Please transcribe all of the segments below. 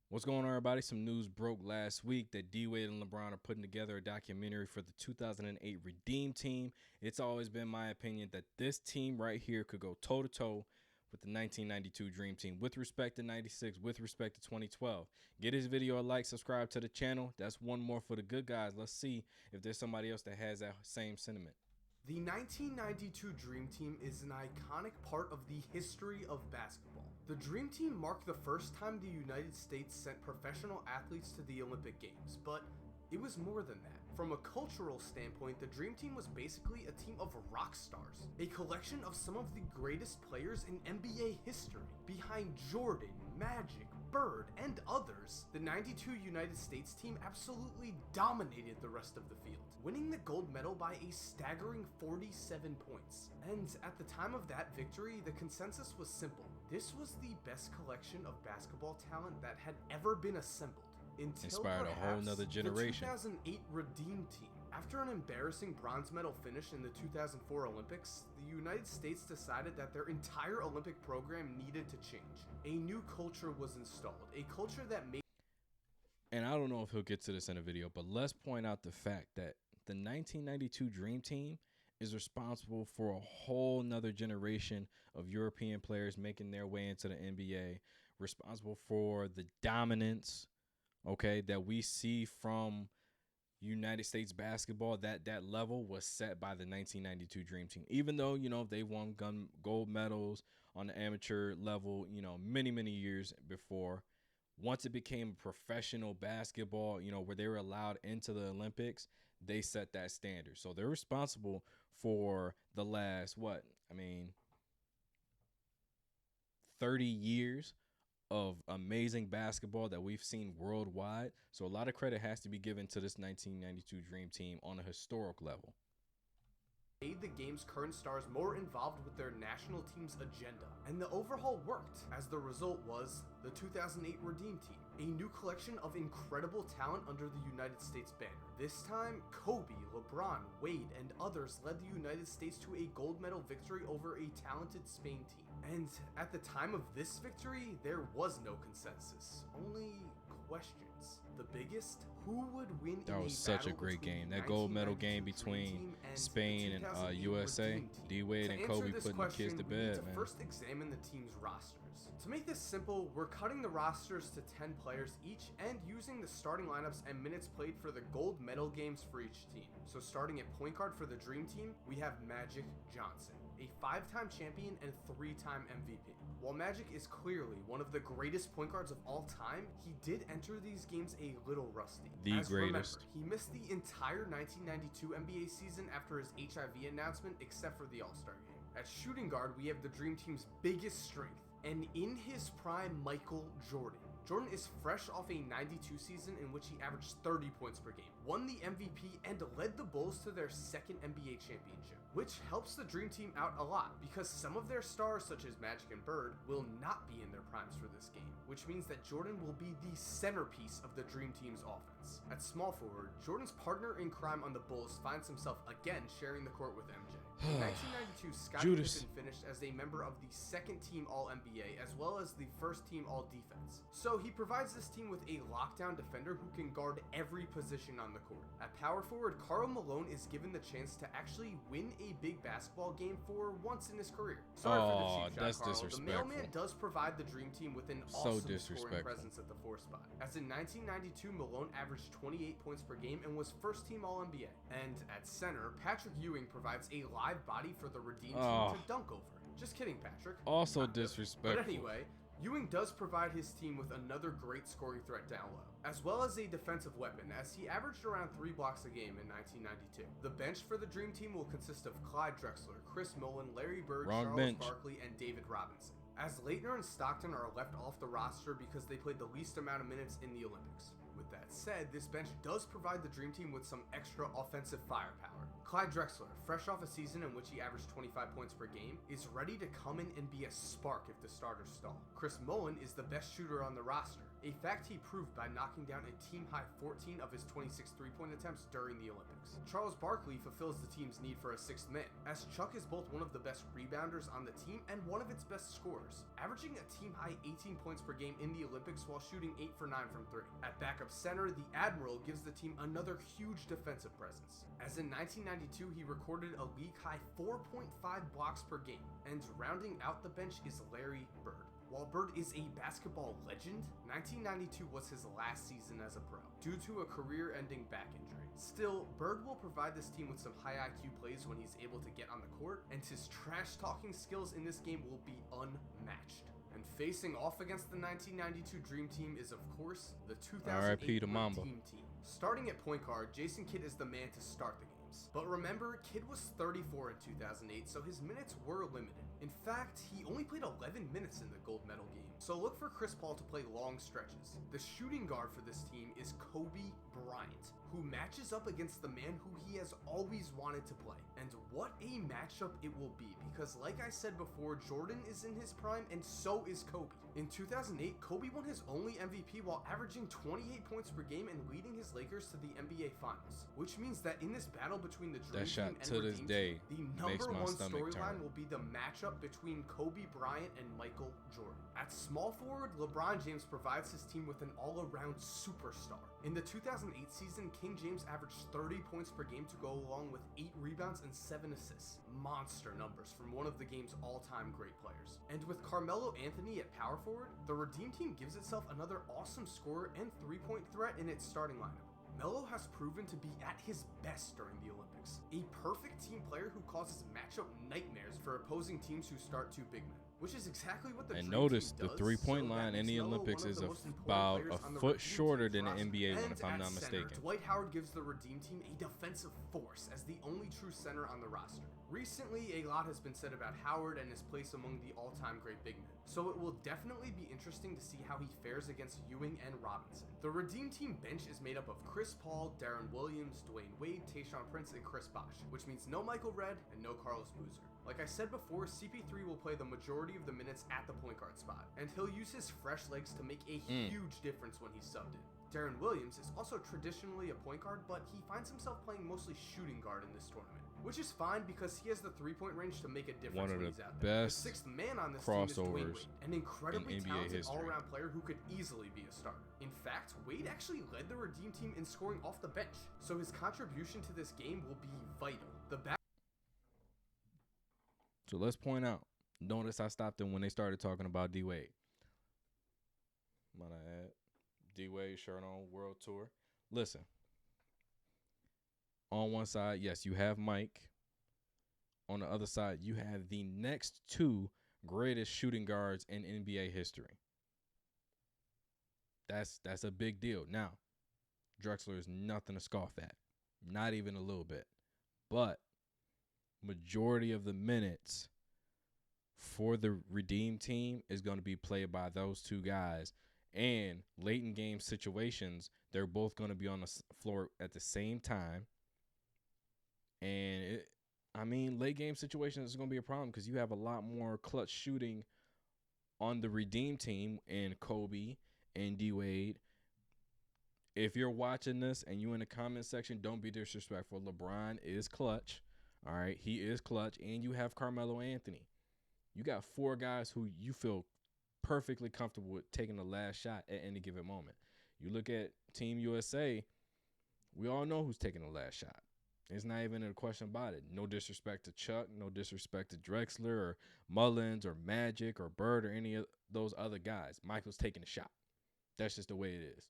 What's going on, everybody? Some news broke last week that Dwyane and LeBron are putting together a documentary for the 2008 Redeem Team. It's always been my opinion that this team right here could go toe-to-toe with the 1992 Dream Team with respect to 96, with respect to 2012. Get this video a like, subscribe to the channel. That's one more for the good guys. Let's see if there's somebody else that has that same sentiment. The 1992 Dream Team is an iconic part of the history of basketball. The Dream Team marked the first time the United States sent professional athletes to the Olympic Games, but it was more than that. From a cultural standpoint, the Dream Team was basically a team of rock stars, a collection of some of the greatest players in NBA history. Behind Jordan, Magic, Bird, and others, the 92 United States team absolutely dominated the rest of the field, winning the gold medal by a staggering 47 points. And at the time of that victory, the consensus was simple. This was the best collection of basketball talent that had ever been assembled. Until Inspired a whole nother generation. The 2008 Redeem Team. After an embarrassing bronze medal finish in the 2004 Olympics, the United States decided that their entire Olympic program needed to change. A new culture was installed, a culture that made... And I don't know if he'll get to this in a video, but let's point out the fact that the 1992 Dream Team is responsible for a whole nother generation of European players making their way into the NBA, responsible for the dominance, okay, that we see from United States basketball. That level was set by the 1992 Dream Team. Even though, you know, they won gold medals on the amateur level, you know, many years before. Once it became professional basketball, you know, where they were allowed into the Olympics, they set that standard. So they're responsible for the last, 30 years of amazing basketball that we've seen worldwide. So a lot of credit has to be given to this 1992 Dream Team on a historic level. Made the game's current stars more involved with their national team's agenda, and the overhaul worked, as the result was the 2008 Redeem Team, a new collection of incredible talent under the United States banner. This time, Kobe, LeBron, Wade, and others led the United States to a gold medal victory over a talented Spain team. And at the time of this victory, there was no consensus, only questions. The biggest, who would win? That was such a great game. That gold medal game between Spain and USA. D-Wade and Kobe putting the kids to bed, man. First examine the team's rosters. To make this simple, we're cutting the rosters to 10 players each and using the starting lineups and minutes played for the gold medal games for each team. So starting at point guard for the Dream Team, we have Magic Johnson, a 5-time champion and 3-time MVP. While Magic is clearly one of the greatest point guards of all time, he did enter these games a little rusty. The As greatest. Remember, he missed the entire 1992 NBA season after his HIV announcement except for the All-Star game. At shooting guard, we have the Dream Team's biggest strength, and in his prime, Michael Jordan. Jordan is fresh off a 92 season in which he averaged 30 points per game, won the MVP, and led the Bulls to their second NBA championship, which helps the Dream Team out a lot because some of their stars, such as Magic and Bird, will not be in their primes for this game, which means that Jordan will be the centerpiece of the Dream Team's offense. At small forward, Jordan's partner in crime on the Bulls finds himself again sharing the court with MJ. In 1992, Scottie Pippen finished as a member of the second team All-NBA as well as the first team All-Defense. So he provides this team with a lockdown defender who can guard every position on the court. At power forward, Karl Malone is given the chance to actually win a big basketball game for once in his career. Sorry for the cheap shot, Karl. Disrespectful. The mailman does provide the Dream Team with an awesome scoring presence at the 4 spot. As in 1992, Malone averaged 28 points per game and was first team All-NBA. And at center, Patrick Ewing provides a live body for the Redeem Team to dunk over. Just kidding, Patrick. Also disrespectful. But anyway, Ewing does provide his team with another great scoring threat down low, as well as a defensive weapon, as he averaged around 3 blocks a game in 1992. The bench for the Dream Team will consist of Clyde Drexler, Chris Mullin, Larry Bird, Charles Barkley, and David Robinson, as Leitner and Stockton are left off the roster because they played the least amount of minutes in the Olympics. With that said, this bench does provide the Dream Team with some extra offensive firepower. Clyde Drexler, fresh off a season in which he averaged 25 points per game, is ready to come in and be a spark if the starters stall. Chris Mullin is the best shooter on the roster, a fact he proved by knocking down a team-high 14 of his 26 three-point attempts during the Olympics. Charles Barkley fulfills the team's need for a sixth man, as Chuck is both one of the best rebounders on the team and one of its best scorers, averaging a team-high 18 points per game in the Olympics while shooting 8 for 9 from 3. At backup center, the Admiral gives the team another huge defensive presence, as in 1992 he recorded a league-high 4.5 blocks per game, and rounding out the bench is Larry Bird. While Bird is a basketball legend, 1992 was his last season as a pro, due to a career-ending back injury. Still, Bird will provide this team with some high IQ plays when he's able to get on the court, and his trash-talking skills in this game will be unmatched. And facing off against the 1992 Dream Team is, of course, the 2008 Team Team. Starting at point guard, Jason Kidd is the man to start the games. But remember, Kidd was 34 in 2008, so his minutes were limited. In fact, he only played 11 minutes in the gold medal game, so look for Chris Paul to play long stretches. The shooting guard for this team is Kobe Bryant, who matches up against the man who he has always wanted to play. And what a matchup it will be, because like I said before, Jordan is in his prime and so is Kobe. In 2008, Kobe won his only MVP while averaging 28 points per game and leading his Lakers to the NBA Finals, which means that in this battle between the Dream Team and Redeem Team, the number one storyline will be the matchup between Kobe Bryant and Michael Jordan. At small forward, LeBron James provides his team with an all-around superstar. In the 2008 season, King James averaged 30 points per game to go along with 8 rebounds and 7 assists. Monster numbers from one of the game's all-time great players. And with Carmelo Anthony at power forward, the Redeem Team gives itself another awesome scorer and three-point threat in its starting lineup. Melo has proven to be at his best during the Olympics, a perfect team player who causes matchup nightmares for opposing teams who start two big men, which is exactly what the Dream notice Team the does, three-point so line in the Melo Olympics is most important about players on a the foot Redeem shorter Team's than the roster. NBA one, And if I'm not at mistaken. center, Dwight Howard gives the Redeem Team a defensive force as the only true center on the roster. Recently, a lot has been said about Howard and his place among the all-time great big men, so it will definitely be interesting to see how he fares against Ewing and Robinson. The Redeem Team bench is made up of Chris Paul, Darren Williams, Dwyane Wade, Tayshaun Prince, and Chris Bosh, which means no Michael Redd and no Carlos Boozer. Like I said before, CP3 will play the majority of the minutes at the point guard spot, and he'll use his fresh legs to make a huge difference when he's subbed in. Darren Williams is also traditionally a point guard, but he finds himself playing mostly shooting guard in this tournament, which is fine because he has the three-point range to make a difference when he's out there. The sixth man on this team is Dwyane Wade, an incredibly talented all-around player who could easily be a starter. In fact, Wade actually led the Redeem Team in scoring off the bench, so his contribution to this game will be vital. So let's point out, notice I stopped them when they started talking about D-Wade. Might I add? D-Wade shirt on, world tour. Listen. On one side, yes, you have Mike. On the other side, you have the next two greatest shooting guards in NBA history. That's a big deal. Now, Drexler is nothing to scoff at. Not even a little bit. But majority of the minutes for the Redeem Team is going to be played by those two guys. And late in game situations, they're both going to be on the floor at the same time. And, late game situations is going to be a problem because you have a lot more clutch shooting on the Redeem Team and Kobe and D-Wade. If you're watching this and you in the comment section, don't be disrespectful. LeBron is clutch. All right, he is clutch. And you have Carmelo Anthony. You got 4 guys who you feel perfectly comfortable with taking the last shot at any given moment. You look at Team USA, we all know who's taking the last shot. It's not even a question about it. No disrespect to Chuck, no disrespect to Drexler or Mullins or Magic or Bird or any of those other guys. Michael's taking the shot. That's just the way it is.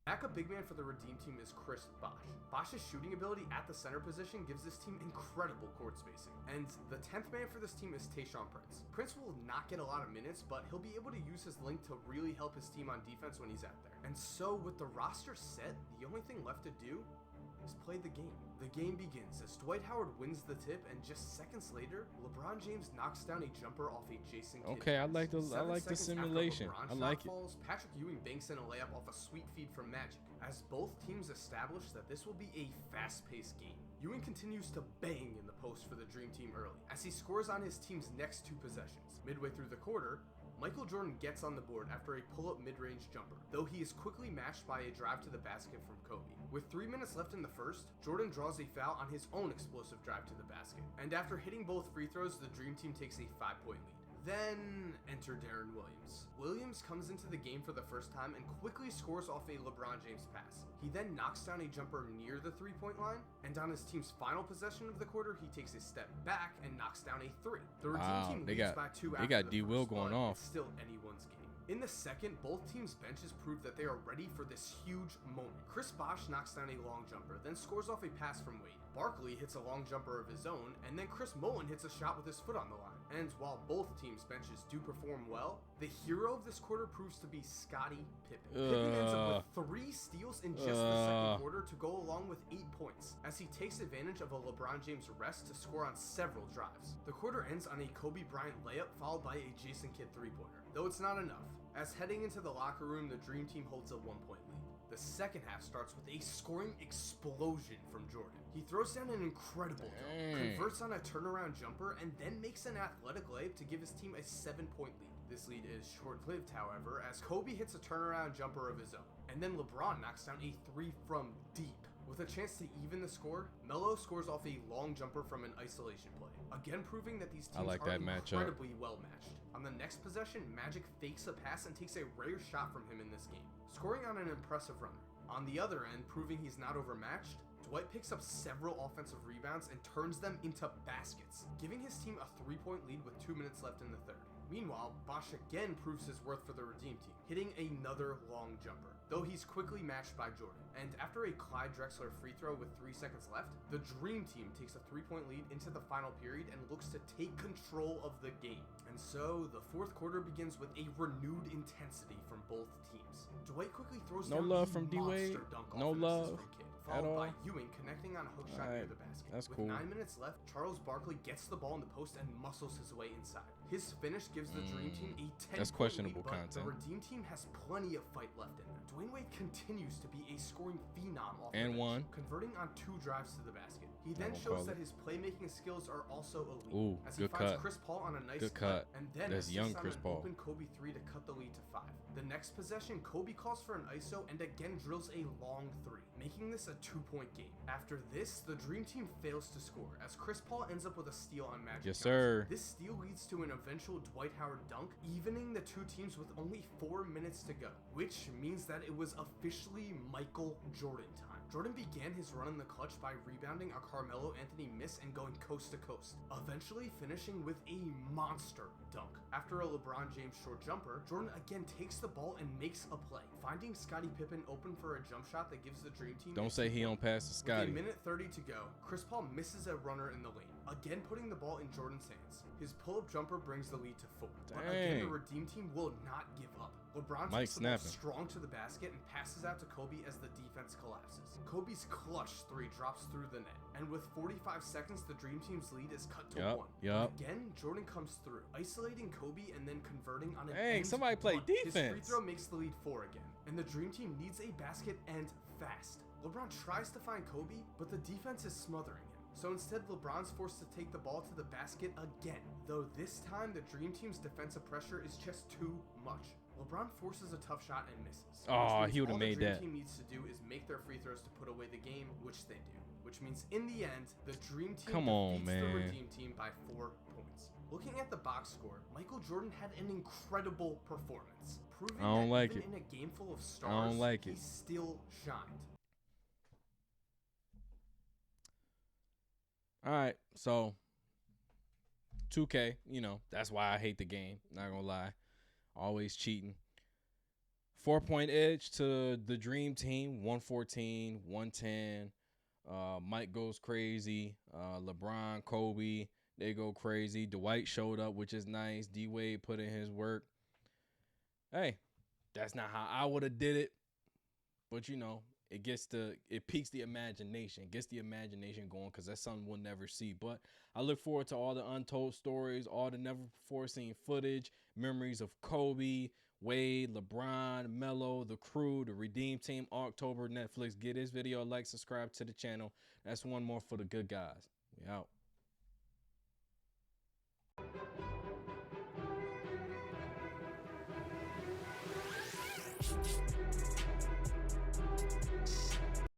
Backup big man for the Redeem Team is Chris Bosh. Bosh's shooting ability at the center position gives this team incredible court spacing. And the 10th man for this team is Tayshaun Prince. Prince will not get a lot of minutes, but he'll be able to use his length to really help his team on defense when he's out there. And so with the roster set, the only thing left to do is play the game. The game begins as Dwight Howard wins the tip, and just seconds later, LeBron James knocks down a jumper off a Jason Kidd. Okay, I like the simulation. I like it. Patrick Ewing banks in a layup off a sweet feed from Magic, as both teams establish that this will be a fast-paced game. Ewing continues to bang in the post for the Dream Team early, as he scores on his team's next 2 possessions. Midway through the quarter, Michael Jordan gets on the board after a pull-up mid-range jumper, though he is quickly matched by a drive to the basket from Kobe. With 3 minutes left in the first, Jordan draws a foul on his own explosive drive to the basket, and after hitting both free throws, the Dream Team takes a 5-point lead. Then enter Deron Williams. Williams comes into the game for the first time and quickly scores off a LeBron James pass. He then knocks down a jumper near the 3-point line, and on his team's final possession of the quarter, he takes a step back and knocks down a 3. The Redeem team leads by 2 after they got the D. Will first, going but off. it's still anyone's game. In the second, both teams' benches prove that they are ready for this huge moment. Chris Bosh knocks down a long jumper, then scores off a pass from Wade. Barkley hits a long jumper of his own, and then Chris Mullin hits a shot with his foot on the line. And while both teams' benches do perform well, the hero of this quarter proves to be Scottie Pippen. Pippen ends up with 3 steals in just the second quarter to go along with 8 points, as he takes advantage of a LeBron James rest to score on several drives. The quarter ends on a Kobe Bryant layup followed by a Jason Kidd 3-pointer, though it's not enough, as heading into the locker room, the Dream Team holds a 1-point lead. The second half starts with a scoring explosion from Jordan. He throws down an incredible dunk, converts on a turnaround jumper, and then makes an athletic layup to give his team a 7-point lead. This lead is short-lived, however, as Kobe hits a turnaround jumper of his own, and then LeBron knocks down a 3 from deep. With a chance to even the score, Melo scores off a long jumper from an isolation play, again proving that these teams are incredibly well matched. On the next possession, Magic fakes a pass and takes a rare shot from him in this game, scoring on an impressive runner. On the other end, proving he's not overmatched, Dwight picks up several offensive rebounds and turns them into baskets, giving his team a 3-point lead with 2 minutes left in the third. Meanwhile, Bosh again proves his worth for the Redeem Team, hitting another long jumper, though he's quickly matched by Jordan. And after a Clyde Drexler free throw with 3 seconds left, the Dream Team takes a 3-point lead into the final period and looks to take control of the game. And so, the fourth quarter begins with a renewed intensity from both teams. Dwight quickly throws down a monster dunk off an assist from Kidd, followed by Ewing connecting on a hook shot near the basket. With 9 minutes left, Charles Barkley gets the ball in the post and muscles his way inside. His finish gives the Dream Team a 10-point lead, but the Redeem Team has plenty of fight left in them. Dwyane Wade continues to be a scoring phenom off the bench, converting on 2 drives to the basket. He then shows that his playmaking skills are also elite, as he finds Chris Paul on a nice cut, and then assists on an open Kobe 3 to cut the lead to 5. The next possession, Kobe calls for an ISO and again drills a long 3, making this a 2-point game. After this, the Dream Team fails to score, as Chris Paul ends up with a steal on Magic. Yes, sir. This steal leads to an eventual Dwight Howard dunk, evening the 2 teams with only 4 minutes to go, which means that it was officially Michael Jordan time. Jordan began his run in the clutch by rebounding a Carmelo Anthony miss and going coast to coast, eventually finishing with a monster dunk. After a LeBron James short jumper, Jordan again takes the ball and makes a play, finding Scottie Pippen open for a jump shot that gives the Dream Team. Don't say he don't pass to Scottie. With a minute 30 to go, Chris Paul misses a runner in the lane, again putting the ball in Jordan's hands. His pull-up jumper brings the lead to 4. But again, the Redeem Team will not give up. LeBron takes the ball strong to the basket and passes out to Kobe as the defense collapses. Kobe's clutch 3 drops through the net, and with 45 seconds, the Dream Team's lead is cut to 1. Again, Jordan comes through, isolating Kobe and then converting on an somebody play defense. His free throw makes the lead 4 again, and the Dream Team needs a basket and fast. LeBron tries to find Kobe, but the defense is smothering him. So instead, LeBron's forced to take the ball to the basket again, though this time the Dream Team's defensive pressure is just too much. LeBron forces a tough shot and misses. Oh, he would have made that. All the Dream Team needs to do is make their free throws to put away the game, which they do. Which means in the end, the Dream Team defeats the Redeem Team by 4 points. Looking at the box score, Michael Jordan had an incredible performance, proving that even in a game full of stars, he still shined. All right, so 2K, you know, that's why I hate the game. Not gonna lie. Always cheating. 4-point edge to the Dream Team, 114, 110. Mike goes crazy. LeBron, Kobe, they go crazy. Dwight showed up, which is nice. D-Wade put in his work. Hey, that's not how I would have did it. But, you know, it piques the imagination. Gets the imagination going because that's something we'll never see. But I look forward to all the untold stories, all the never before seen footage, memories of Kobe, Wade, LeBron, Melo, the crew, the Redeem Team, October, Netflix. Get this video a like, subscribe to the channel. That's one more for the good guys. We out.